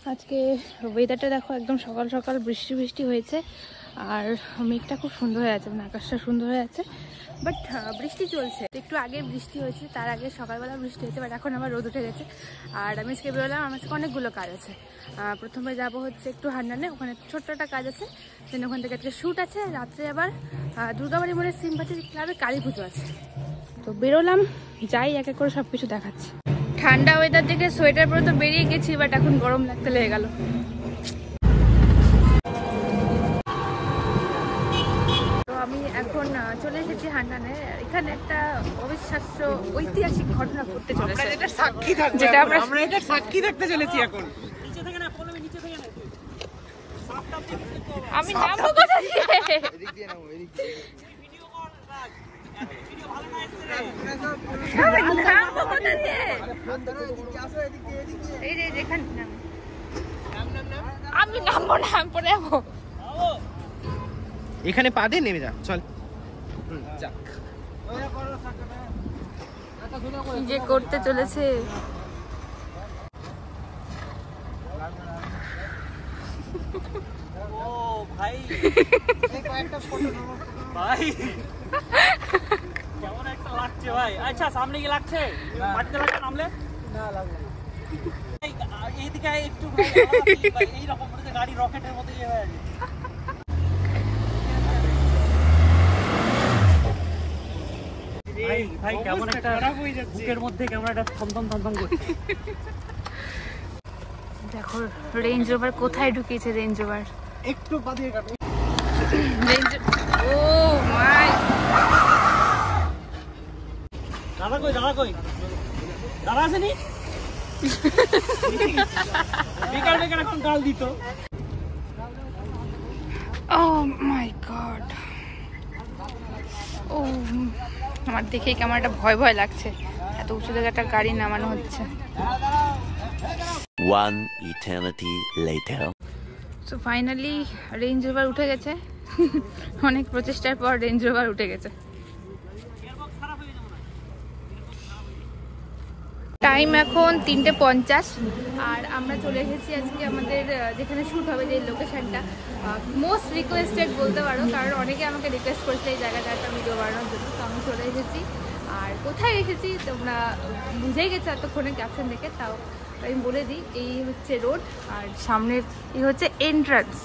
আজকে ওয়েদারটা দেখো, একদম সকাল সকাল বৃষ্টি বৃষ্টি হয়েছে আর মেঘটা খুব সুন্দর হয়ে আছে, মানে আকাশটা সুন্দর হয়ে আছে, বাট বৃষ্টি চলছে। একটু আগে বৃষ্টি হয়েছে, তার আগে সকালবেলা বৃষ্টি হয়েছে, বাট এখন আবার রোদ উঠে গেছে। আর আমি আজকে বেরোলাম, আমার কাছে অনেকগুলো কাজ আছে। প্রথমে যাব হচ্ছে একটু হান্ডানে, ওখানে ছোট্ট একটা কাজ আছে, দেন ওখান থেকে আজকে শ্যুট আছে। রাত্রে আবার দুর্গাবাড়ি মোড়ের সিম্পাথি ক্লাবে কালী পুজো আছে। তো বেরোলাম, যাই এক এক করে সব কিছু দেখাচ্ছি। ঠান্ডা ওয়েদার দেখে সোয়েটার পরে তো বেরিয়ে গেছি, বাট এখন গরম লাগতে লেগে গেল। তো আমি এখন চলে এসেছি হান্ডানে। এখানে একটা অবিশ্বাস্য ঐতিহাসিক ঘটনা ঘটতে চলেছে, যেটা আমরা এটা সাক্ষী থাকতে চলেছি এখন। আমি নামবো কোথা দিয়ে? আমি নামবো না, আমি পরে যাবো। এখানে পা দিয়ে নেমে যা, চল। কি যে করতে চলেছে। ভাই কেমন একটা লাগছে ভাই। আচ্ছা সামনে কি লাগছে? মাটিতে লাগছে, নামলে না লাগবে না। এইদিকে একটু এইরকম গাড়ি রকেটের মতো ইয়ে হয়ে আছে। ভাই কেমন একটা বুকের মধ্যে কেমন একটা থমথম থমথম করছে। দেখো রেঞ্জ রোভার কোথায় ঢুকিয়েছে। রেঞ্জ রোভার একটু বাদিয়ে কাটে। ও মাই, দাদা কই? দাদা কই? দাদা আসেনি? বেকার বেকার এখন গাল দিত। ও মাই গড, ও আমার দেখেই কেমন একটা ভয় ভয় লাগছে, এত উঁচু থেকে একটা গাড়ি নামানো হচ্ছে। One eternity later. So finally range rover উঠে গেছে। অনেক প্রচেষ্টার পর রেঞ্জ রোভার উঠে গেছে। টাইম এখন 3:50 আর আমরা চলে এসেছি আজকে আমাদের যেখানে শ্যুট হবে, যে লোকেশনটা মোস্ট রিকোয়েস্টেড বলতে পারো, কারণ অনেকে আমাকে রিকোয়েস্ট করছে এই জায়গাটা একটা ভিডিও বানানোর জন্য। তো আমি চলে এসেছি। আর কোথায় এসেছি তোমরা বুঝেই গেছো এতক্ষণে ক্যাপশন দেখে, তাও আমি বলে দিই। এই হচ্ছে রোড, আর সামনের এই হচ্ছে এন্ট্রান্স।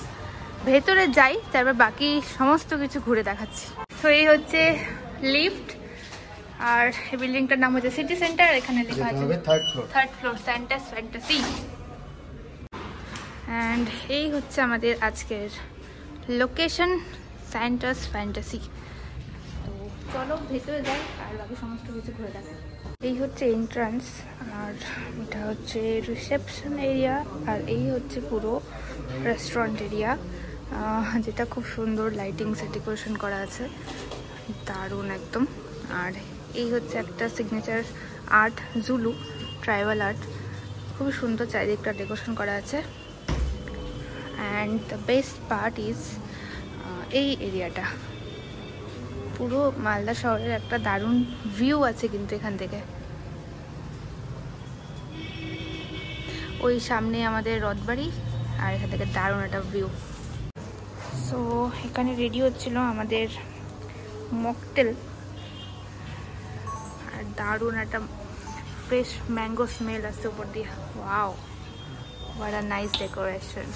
ভেতরে যাই, তারপর বাকি সমস্ত কিছু ঘুরে দেখাচ্ছি। তো এই হচ্ছে লিফট, আর এই বিল্ডিংটার নাম হচ্ছে সিটি সেন্টার। এখানে লেখা আছে থার্ড ফ্লোর স্যান্টাস ফ্যান্টাসি। অ্যান্ড এই হচ্ছে আমাদের আজকের লোকেশন, স্যান্টাস ফ্যান্টাসি। তো চলো ভেতরে যাই আর বাকি সমস্ত কিছু ঘুরে দেখাই। এই হচ্ছে এন্ট্রান্স, আর এটা হচ্ছে রিসেপশন এরিয়া, আর এই হচ্ছে পুরো রেস্টুরেন্ট এরিয়া, যেটা খুব সুন্দর লাইটিংসে ডেকোরেশন করা আছে, দারুণ একদম। আর এই হচ্ছে একটা signature art, Zulu tribal art, খুবই সুন্দর চারিদিকটা ডেকোরেশন করা আছে। And the best part is এই এরিয়াটা, পুরো মালদা শহরের একটা দারুণ ভিউ আছে কিন্তু এখান থেকে। ওই সামনে আমাদের রথবাড়ি, আর এখান থেকে দারুণ একটা ভিউ। সো এখানে রেডি হচ্ছিল আমাদের মকটেল, আর দারুণ একটা ফ্রেশ ম্যাঙ্গো স্মেল আসছে উপর দিয়ে। Wow, what a nice decoration.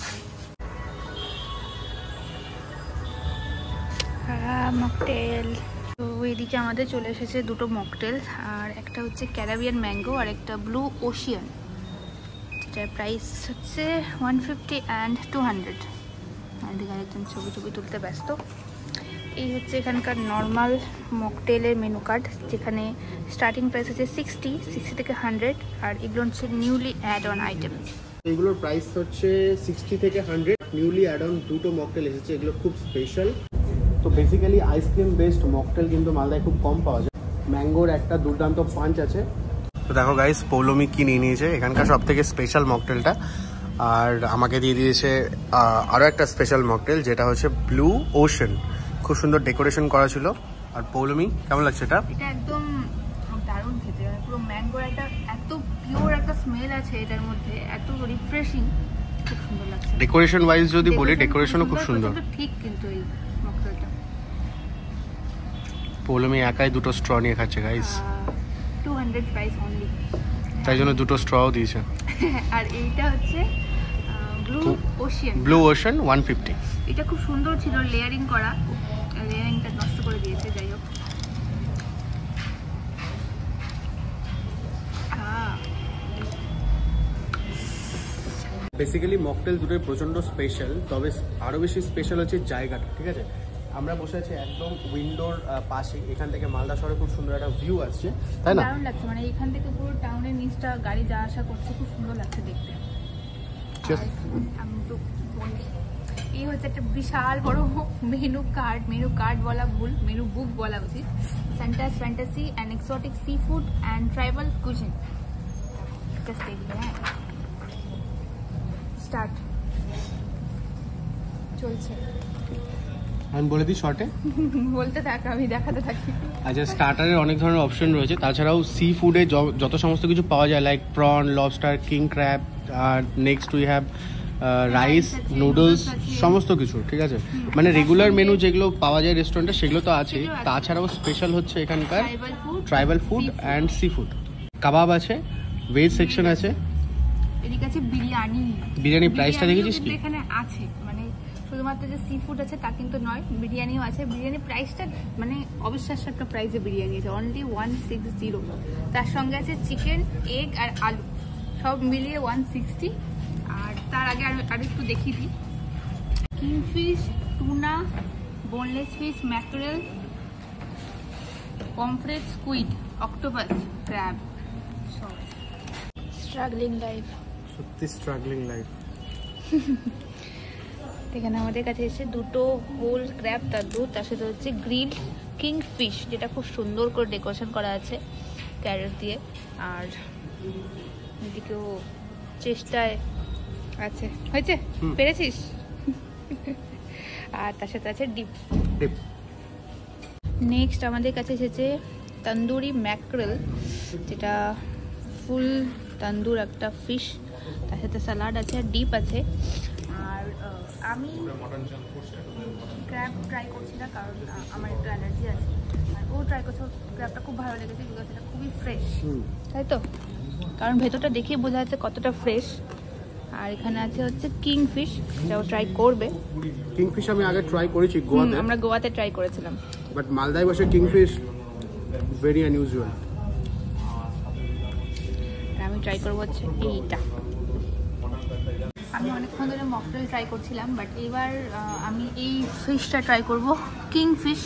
Mocktail. তো এইদিকে আমাদের চলে এসেছে দুটো মকটেল, আর একটা হচ্ছে ক্যারাবিয়ান ম্যাঙ্গো আর একটা ব্লু ওশিয়ান, যেটার প্রাইস হচ্ছে 150 and 200। এদিকে আরেকজন ছবি তুলতে ব্যস্ত। এই হচ্ছে এখানকার নর্মাল মকটেলের মেনু কার্ড, যেখানে স্টার্টিং প্রাইস হচ্ছে 60 থেকে 100, আর এগুলো হচ্ছে নিউলি অ্যাড অন আইটেম। এগুলোর প্রাইস হচ্ছে 60 থেকে 100। নিউলি অ্যাড অন দুটো মকটেল এসেছে, এগুলো খুব স্পেশাল। তো বেসিক্যালি আইসক্রিম বেসড মকটেল কিন্তু মালদায় খুব কম পাওয়া যায়। ম্যাঙ্গোর একটা দুর্দান্ত পাঞ্চ আছে। তো দেখো গাইস, পৌলমি কি নিয়ে নিয়েছে এখানকার সব থেকে স্পেশাল মকটেলটা, আর আমাকে দিয়ে দিয়েছে আরও একটা স্পেশাল মকটেল, যেটা হচ্ছে ব্লু ওশান। খুব সুন্দর ডেকোরেশন করা ছিল। আর পৌলমি কেমন লাগছে এটা? এটা একদম দারুণ খেতে, পুরো ম্যাঙ্গোর একটা এত পিওর একটা স্মেল আছে এটার মধ্যে, এত রিফ্রেশিং, খুব সুন্দর লাগছে। ডেকোরেশন ওয়াইজ যদি বলি, ডেকোরেশনও খুব সুন্দর। ঠিক কিন্তু এই মকটেলটা পৌলমি একাই দুটো স্ট্র নিয়ে খাচ্ছে গাইস, 200 প্রাইস অনলি, তাই জন্য দুটো স্ট্রও দিয়েছে। আর এইটা হচ্ছে ব্লু ওশান 150। এটা খুব সুন্দর ছিল, লেয়ারিং করা, লেয়ারিংটা নষ্ট করে দিয়েছে। যাই হোক, বেসিক্যালি মকটেল দুটোই প্রচণ্ড স্পেশাল, তবে আরও বেশি স্পেশাল হচ্ছে জায়গাটা। ঠিক আছে, আমরা বসে আছি একদম উইন্ডোর পাশে, এখান থেকে মালদা শহরে খুব সুন্দর একটা ভিউ আসছে, তাই না? দারুণ লাগছে, মানে এখান থেকে পুরো টাউনের নিচটা গাড়ি যাওয়া আসা করছে, খুব সুন্দর লাগছে দেখতে। আমি তো বলি, এই হচ্ছে একটা বিশাল বড় মেনু কার্ড বলা ভুল, মেনু বুক বলা উচিত। Santa's fantasy and exotic sea food and tribal cuisine. Just দেখবে, হ্যাঁ স্টার্ট চলছে। আমি বলে দিই শর্টে, বলতে থাক, আমি দেখাতে থাকি। আচ্ছা, স্টার্টারের অনেক ধরনের অপশন রয়েছে, তাছাড়াও সি ফুডে যত সমস্ত কিছু পাওয়া যায়, like prawn, lobster, king crab, আর next we have rice, noodles, সমস্ত কিছু। ঠিক আছে, মানে রেগুলার মেনু যেগুলো পাওয়া যায় রেস্টুরেন্টে সেগুলো তো আছে, তাছাড়াও স্পেশাল হচ্ছে এখানকার tribal food and sea food. কাবাব আছে, ভেজ সেকশন আছে, এদিকে আছে বিরিয়ানি প্রাইসটা দেখেছিস কি? এখানে আছে, মানে শুধুমাত্র যে সি ফুড আছে তা কিন্তু নয়, বিরিয়ানিও আছে। বিরিয়ানি প্রাইসটা মানে অবিশ্বাস্য একটা প্রাইসে বিরিয়ানি আছে, অনলি 160। তার সঙ্গে আছে চিকেন, এগ আর আলু, সব মিলিয়ে 160। আর তার আগে আর একটু দেখিয়ে দিই, kingfish, tuna, boneless fish, mackerel, pomfret, squid, octopus, crab. Struggling life, সত্যি স্ট্রাগলিং লাইফ। এখানে আমাদের কাছে এসে দুটো হোল ক্র্যাব তান্দুর, তার সাথে হচ্ছে গ্রিলড কিংফিশ, যেটা খুব সুন্দর করে ডেকোরেশন করা আছে ক্যারেট দিয়ে। আর এদিকেও চেষ্টায় আছে, হয়েছে, পেরেছিস। আর তার সাথে আছে ডিপ। নেক্সট আমাদের কাছে এসেছে তন্দুরি ম্যাকরেল, যেটা ফুল তন্দুর একটা ফিশ, তার সাথে স্যালাড আছে আর ডিপ আছে। আর আমি ক্র্যাব ট্রাই করছি না, কারণ আমার একটু অ্যালার্জি আছে, আর ও ট্রাই করছে, ক্র্যাবটা খুব ভালো লেগেছে, বিকজ এটা খুবই ফ্রেশ, তাই তো? কারণ ভেতরটা দেখেই বোঝা যাচ্ছে কতটা ফ্রেশ। আর এখানে আছে হচ্ছে কিংফিশ, যেটাও ট্রাই করবে। কিংফিশ আমি আগে ট্রাই করেছি গোয়াতে, আমরা গোয়াতে ট্রাই করেছিলাম, বাট মালদায় বসে কিংফিশ ভেরি আনইউজুয়াল। আমি ট্রাই করবো হচ্ছে এইটা। আমি অনেকক্ষণ ধরে মকটেল ট্রাই করছিলাম, বাট এবার আমি এই ফিশটা ট্রাই করব, কিংফিশ।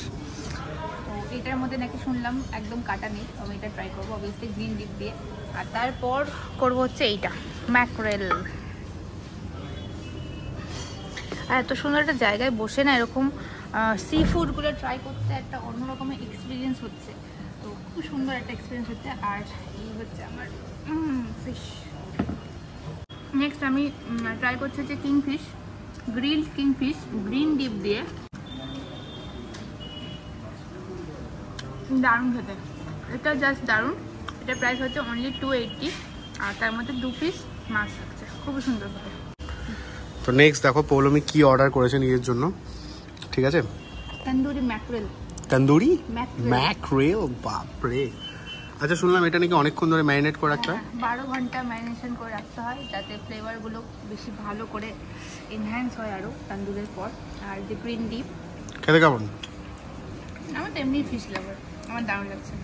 তো এটার মধ্যে নাকি শুনলাম একদম কাটা নেই, আমি এটা ট্রাই করবো অবভিয়াসলি গ্রিন ডিপ দিয়ে। আর তারপর করবো হচ্ছে এইটা ম্যাকরেল। আর এত সুন্দর একটা জায়গায় বসে না এরকম সি ফুডগুলো ট্রাই করতে একটা অন্যরকমের এক্সপিরিয়েন্স হচ্ছে, তো খুব সুন্দর একটা এক্সপিরিয়েন্স হচ্ছে। আর এই হচ্ছে আমার ফিশ। নেক্সট আমি ট্রাই করছি যে kingfish, grilled kingfish green deep দিয়ে। দারুণ খেতে, এটা জাস্ট দারুণ। এটা প্রাইস হচ্ছে অনলি 280, আর তার মধ্যে 2 পিস মাছ থাকছে, খুবই সুন্দর খেতে। তো নেক্সট দেখো পৌলমি কি অর্ডার করেছে নিজের জন্য। ঠিক আছে, তন্দুরি ম্যাকরেল। তন্দুরি ম্যাকরেল, বাপরে। আচ্ছা, শুনলাম এটা নাকি অনেকক্ষণ ধরে ম্যারিনেট করে রাখতে হয়। 12 ঘন্টা ম্যারিনেশন করে রাখতে হয়, যাতে ফ্লেভারগুলো বেশি ভালো করে এনহ্যান্স হয় আরও তন্দুরের পর। আর যে গ্রিন ডিপ, খেতে কেমন? আমার তো এমনি ফিশ লাভার, আমার দারুণ লাগছে।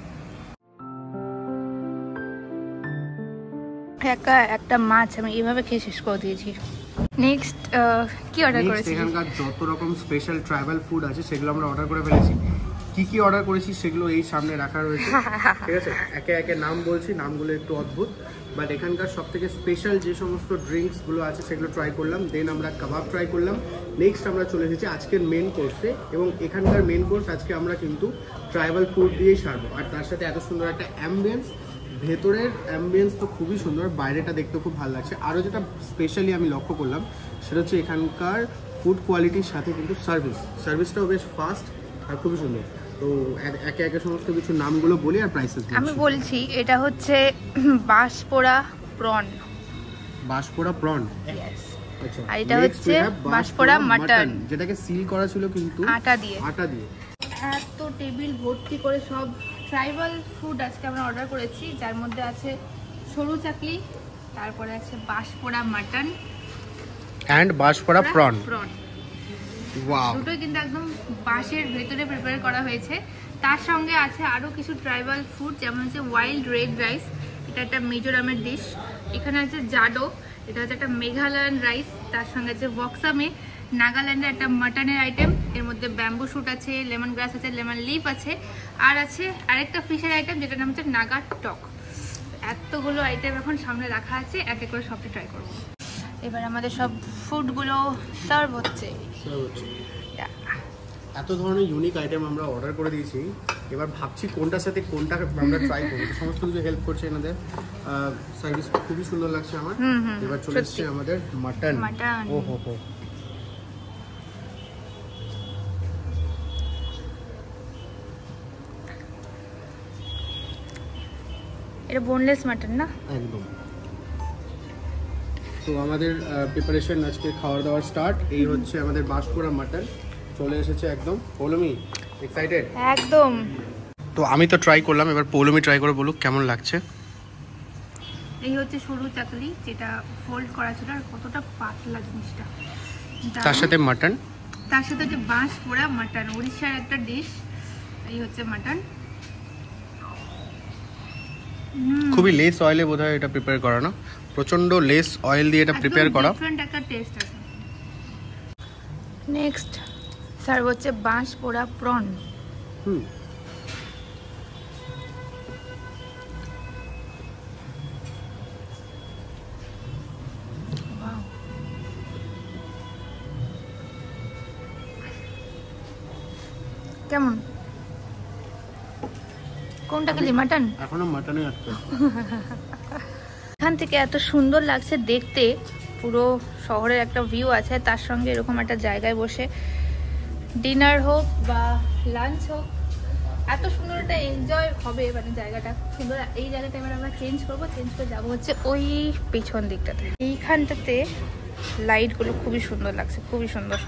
একটা মাছ আমি এইভাবে খেয়ে শেষ করে দিয়েছি। নেক্সট কি অর্ডার করেছি? এখানকার যত রকম স্পেশাল ট্রাইবাল ফুড আছে সেগুলো আমরা অর্ডার করে ফেলেছি। কি অর্ডার করেছি সেগুলো এই সামনে রাখা রয়েছে। ঠিক আছে, একে একে নাম বলছি, নামগুলো একটু অদ্ভুত, বাট এখানকার সব থেকে স্পেশাল যে সমস্ত ড্রিঙ্কসগুলো আছে সেগুলো ট্রাই করলাম। দেন আমরা কাবাব ট্রাই করলাম। নেক্সট আমরা চলে এসেছি আজকের মেন কোর্সে, এবং এখানকার মেন কোর্স আজকে আমরা কিন্তু ট্রাইবাল ফুড দিয়েই সারবো। আর তার সাথে এত সুন্দর একটা অ্যাম্বিয়েন্স, ভেতরের অ্যাম্বিয়েন্স তো খুবই সুন্দর, বাইরেটা দেখতে খুব ভালো লাগছে। আরও যেটা স্পেশালি আমি লক্ষ্য করলাম সেটা হচ্ছে এখানকার ফুড কোয়ালিটির সাথে কিন্তু সার্ভিসটাও বেশ ফাস্ট আর খুবই সুন্দর। তো একে একে সমস্ত কিছু নামগুলো বলি আর প্রাইসেস আমি বলছি। এটা হচ্ছে বাঁশপোড়া প্রন। বাঁশপোড়া প্রন, আর এটা হচ্ছে বাঁশপোড়া মাটন, যেটাকে সিল করা ছিল কিন্তু আটা দিয়ে। এত টেবিল ভর্তি করে সব ট্রাইবাল ফুড আজকে আমরা অর্ডার করেছি, যার মধ্যে আছে সরু চাকলি, তারপরে আছে বাঁশপোড়া মাটন এন্ড বাঁশপোড়া প্রন। ওয়াও, দুটোই কিন্তু একদম বাঁশের ভেতরে প্রিপেয়ার করা হয়েছে। তার সঙ্গে আছে আরো কিছু ট্রাইবাল ফুড, যেমন হচ্ছে ওয়াইল্ড রেড রাইস, এটা একটা মিজোরামের ডিশ। এখানে আছে জাডো, এটা হচ্ছে একটা মেঘালয়ান রাইস। তার সঙ্গে আছে বক্সামে, নাগাল্যান্ডের একটা মাটনের আইটেম, এর মধ্যে ব্যাম্বু শুট আছে, লেমন গ্রাস আছে, লেমন লিফ আছে, আর আছে আরেকটা ফিশের আইটেম যেটার নাম হচ্ছে নাগা টক। এতগুলো আইটেম এখন সামনে রাখা আছে, এক এক করে সবটা ট্রাই করবো। এবার আমাদের সব ফুডগুলো সার্ভ হচ্ছে। এত ধরনের ইউনিক আইটেম আমরা অর্ডার করে দিয়েছি, এবার ভাবছি কোনটার সাথে কোনটা আমরা ট্রাই করবো। সমস্ত কিছু হেল্প করছে এনাদের, সার্ভিস খুবই সুন্দর লাগছে আমার। এবার চলে এসছে আমাদের মাটন। ও হো হো, এটা বোনলেস মাটন না? একদম। তো আমাদের প্রিপারেশন আজকে খাওয়ার দাওয়ার স্টার্ট। এই হচ্ছে আমাদের বাঁশপোড়া মাটন চলে এসেছে একদম। পৌলমি এক্সাইটেড? একদম। তো আমি তো ট্রাই করলাম, এবার পৌলমি ট্রাই করে বলুক কেমন লাগছে। এই হচ্ছে সরু চাকলি, যেটা ফোল্ড করা ছিল, আর কতটা পাতলা জিনিসটা। তার সাথে মাটন, তার সাথে হচ্ছে বাঁশপোড়া মাটন, উড়িষ্যার একটা ডিশ। এই হচ্ছে মাটন। খুবই লেস অয়েলে বোধহয় এটা প্রিপেয়ার করা, না? প্রচন্ড লেস অয়েল দিয়ে এটা প্রিপেয়ার করা। ডিফারেন্ট একটা টেস্ট আছে। নেক্সট সার্ভ হচ্ছে বাঁশপোড়া প্রন। কেমন? কোনটা খেলি? মাটন? এখনো মাটনে আছে। এখান থেকে এত সুন্দর লাগছে দেখতে, পুরো শহরের একটা ভিউ আছে, তার সঙ্গে এরকম একটা জায়গায় বসে ডিনার হোক বা লাঞ্চ হোক, এত সুন্দর একটা এনজয় হবে। মানে জায়গাটা সুন্দর। এই জায়গাটা এবার আমরা চেঞ্জ করবো, চেঞ্জ করে যাবো হচ্ছে ওই পেছন দিকটাতে। এইখানটাতে লাইটগুলো খুবই সুন্দর লাগছে, খুবই সুন্দর।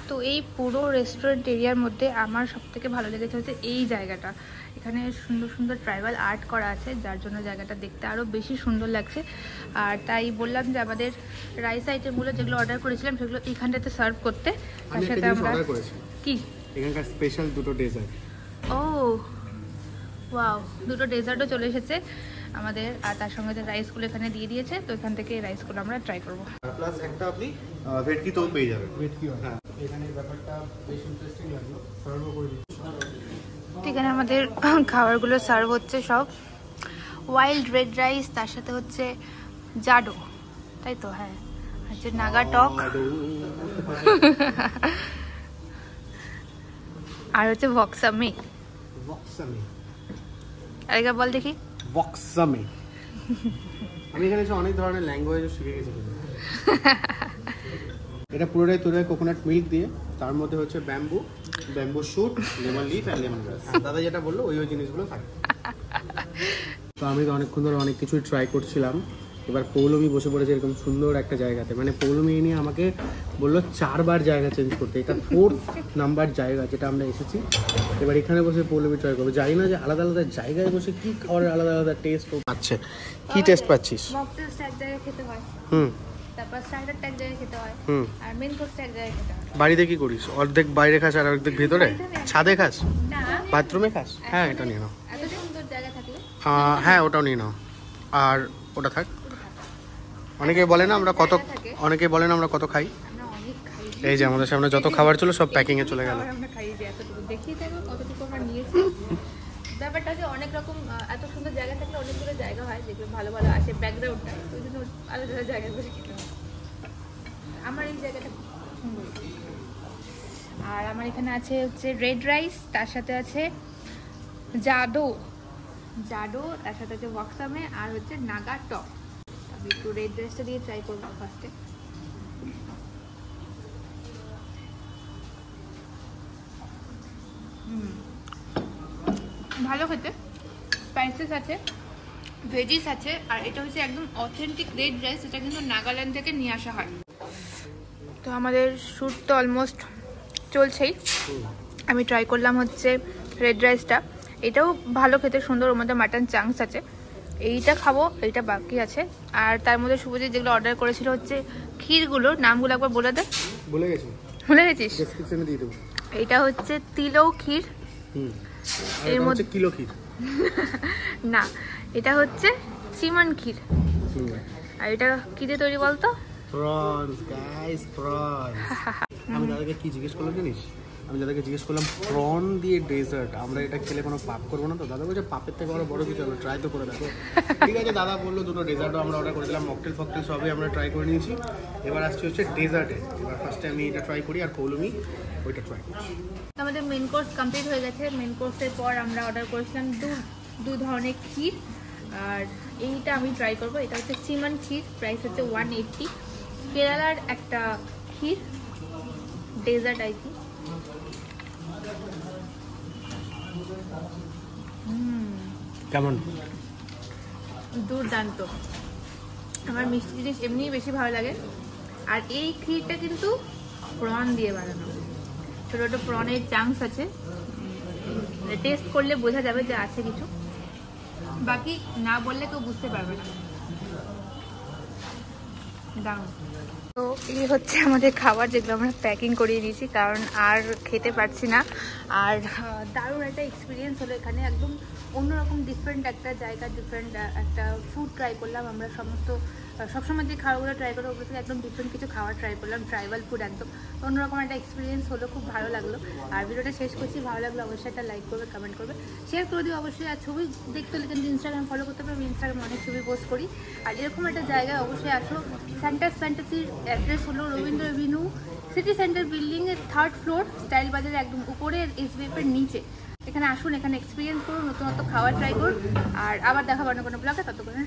তো এই পুরো রেস্টুরেন্ট এরিয়ার মধ্যে আমার সব থেকে ভালো লেগেছে হচ্ছে এই জায়গাটা। এখানে সুন্দর সুন্দর ট্রাইবাল আর্ট করা আছে, যার জন্য জায়গাটা দেখতে আরও বেশি সুন্দর লাগছে। আর তাই বললাম যে আমাদের রাইস আইটেমগুলো যেগুলো অর্ডার করেছিলাম সেগুলো এইখানটাতে সার্ভ করতে। তার সাথে আমরা কি এখানকার স্পেশাল দুটো ডেজার্ট। ও ওয়াও, দুটো ডেজার্টও চলে এসেছে আমাদের, আর তার সঙ্গে যে রাইসগুলো এখানে দিয়ে দিয়েছে, তো এখান থেকে রাইসগুলো আমরা ট্রাই করবো। প্লাস একটা আপনি ভেটকি তো পেয়ে যাবেন। ভেটকি, হ্যাঁ। এখানে ব্যাপারটা বেশ ইন্টারেস্টিং লাগলো, সার্ভ করে দিচ্ছি। এখানে আমাদের খাবারগুলো সার্ভ হচ্ছে সব ওয়াইল্ড রেড রাইস, তার সাথে হচ্ছে জাডো, তাই তো? হ্যাঁ, হচ্ছে নাগা টক, আর হচ্ছে বক্সামে। আরেকবার বল দেখি। বক্সামে। আমি এখানে অনেক ধরনের ল্যাঙ্গুয়েজ শিখে গেছি। এটা পুরোটাই তৈরি হয় কোকোনাট মিল্ক দিয়ে, তার মধ্যে হচ্ছে ব্যাম্বু শুট, লেমন লিফ আর লেমন গ্রাস। দাদা যেটা বললো ওই জিনিসগুলো থাকে। তো আমি অনেকক্ষণ ধরে অনেক কিছুই ট্রাই করছিলাম। এবার পৌলমি বসে পড়েছে এরকম সুন্দর একটা জায়গাতে। মানে পৌলমি নিয়ে আমাকে বললো 4 বার জায়গা চেঞ্জ করতে, এটা 4th নাম্বার জায়গা যেটা আমরা এসেছি। এবার এখানে বসে পৌলমি ট্রাই করবো। জানি না যে আলাদা আলাদা জায়গায় বসে কি খাবারের আলাদা আলাদা টেস্ট পাচ্ছে। কি টেস্ট পাচ্ছিস? মকটেলসটা এক জায়গায় খেতে হয়, তারপর স্টার্টারটা এক জায়গায় খেতে হয়, আর মেন কোর্সটা এক জায়গায় খেতে হয়। বাড়িতে কি করিস? অর্ধেক বাইরে খাস আর অর্ধেক ভেতরে? ছাদে খাস? না, বাথরুমে খাস? হ্যাঁ, এটা নিয়ে নাও। এত সুন্দর জায়গা থাকলে হ্যাঁ, ওটাও নিয়ে নাও। আর ওটা থাক। অনেকে বলে না আমরা কত খাই। আমরা অনেক খাই। এই যে আমাদের সামনে যত খাবার ছিল সব প্যাকিং এ চলে গেল। আমরা খাই যে এতটুকু দেখিয়ে দেবো কতটুকু আমরা নিয়েছি। ব্যাপারটা যে অনেক রকম, এত সুন্দর জায়গা থাকলে অনেকগুলো জায়গা হয় যেগুলো ভালো ভালো আসে ব্যাকগ্রাউন্ডটা, ওই জন্য আলাদা আলাদা জায়গায় বসে খেতে হয়। আমার এই জায়গাটা সুন্দর। আর আমার এখানে আছে হচ্ছে রেড রাইস, তার সাথে আছে জাডো, তার সাথে হচ্ছে ওয়াকসামে, আর হচ্ছে নাগা টক। আমি একটু রেড রাইসটা দিয়ে ট্রাই করবো ফার্স্টে। ভালো খেতে, স্পাইসেস আছে, ভেজিস আছে, আর এটা হচ্ছে একদম অথেন্টিক রেড রাইস, এটা কিন্তু নাগাল্যান্ড থেকে নিয়ে আসা হয়। তো আমাদের শ্যুট তো অলমোস্ট চলছেই। আমি ট্রাই করলাম হচ্ছে রেড রাইসটা, এটাও ভালো খেতে, সুন্দর, ওর মধ্যে মাটন চাংস আছে। এইটা খাবো, এইটা বাকি আছে। আর তার মধ্যে শুভজিৎ যেগুলো অর্ডার করেছিল হচ্ছে ক্ষীরগুলো, নামগুলো একবার বলে দে। ভুলে গেছি, ভুলে গেছিস? ডেসক্রিপশনে দিয়ে দেবো। এইটা হচ্ছে তিলৌ ক্ষীর, এর মধ্যে কিলো ক্ষীর না এটা হচ্ছে চিমন ক্ষীর। আর এটা কি দিয়ে তৈরি বলতো? Prawns guys, prawns. আমি দাদাকে কি জিজ্ঞেস করলাম জানিস? আমি দাদাকে জিজ্ঞেস করলাম প্রন দিয়ে ডেজার্ট, আমরা এটা খেলে কোনো পাপ করবো না তো? দাদা বলছে পাপের থেকে বড় কিছু হবে, ট্রাই তো করে দেখো। ঠিক আছে, দাদা বললো দুটো ডেজার্টও আমরা অর্ডার করে দিলাম, মকটেল ফকটেল সবই আমরা ট্রাই করে নিয়েছি। এবার আসছে হচ্ছে ডেজার্টে। এবার ফার্স্টে আমি এটা ট্রাই করি আর পৌলমি ওইটা ট্রাই করছি। আমাদের মেন কোর্স কমপ্লিট হয়ে গেছে। মেন কোর্সের পর আমরা অর্ডার করেছিলাম দু ধরনের ক্ষীর, আর এইটা আমি ট্রাই করবো। এটা হচ্ছে চিমন ক্ষীর, প্রাইস হচ্ছে 180। কেরালার একটা ক্ষীর, ডেজার্ট আর কি। কেমন? দুর্দান্ত। আমার মিষ্টি জিনিস এমনিই বেশি ভালো লাগে। আর এই ক্ষীরটা কিন্তু প্রন দিয়ে বানানো, ছোটো ছোটো প্রনের চাংস আছে। টেস্ট করলে বোঝা যাবে যে আছে কিছু, বাকি না বললে কেউ বুঝতে পারবে না। দারুণ। তো এই হচ্ছে আমাদের খাবার, যেগুলো আমরা প্যাকিং করিয়ে দিয়েছি, কারণ আর খেতে পারছি না। আর দারুণ একটা এক্সপিরিয়েন্স হলো এখানে, একদম অন্যরকম ডিফারেন্ট একটা জায়গা, ডিফারেন্ট একটা ফুড ট্রাই করলাম। আমরা সবসময় যে খাবারগুলো ট্রাই করবো ওগুলো থেকে একদম ডিফারেন্ট কিছু খাবার ট্রাই করলাম, ট্রাইবাল ফুড, একদম অন্যরকম একটা এক্সপিরিয়েন্স হলো, খুব ভালো লাগলো। আর ভিডিওটা শেষ করছি, ভালো লাগলো অবশ্যই একটা লাইক করবে, কমেন্ট করবে, শেয়ার করে দিও অবশ্যই। আর ছবি দেখতে হলে কিন্তু ইনস্টাগ্রাম ফলো করতে পারবে, আমি ইনস্টাগ্রামে অনেক ছবি পোস্ট করি। আর এরকম একটা জায়গায় অবশ্যই আসো। স্যান্টাস ফ্যান্টাসির অ্যাড্রেস হলো রবীন্দ্র এভিনিউ, সিটি সেন্টার বিল্ডিংয়ের 3rd ফ্লোর, স্টাইল বাজারের একদম উপরে, SBF-এর নিচে। এখানে আসুন, এখানে এক্সপিরিয়েন্স করুন, নতুন খাবার ট্রাই করুন। আর আবার দেখা পাবেন কোনো ব্লগে, ততক্ষণে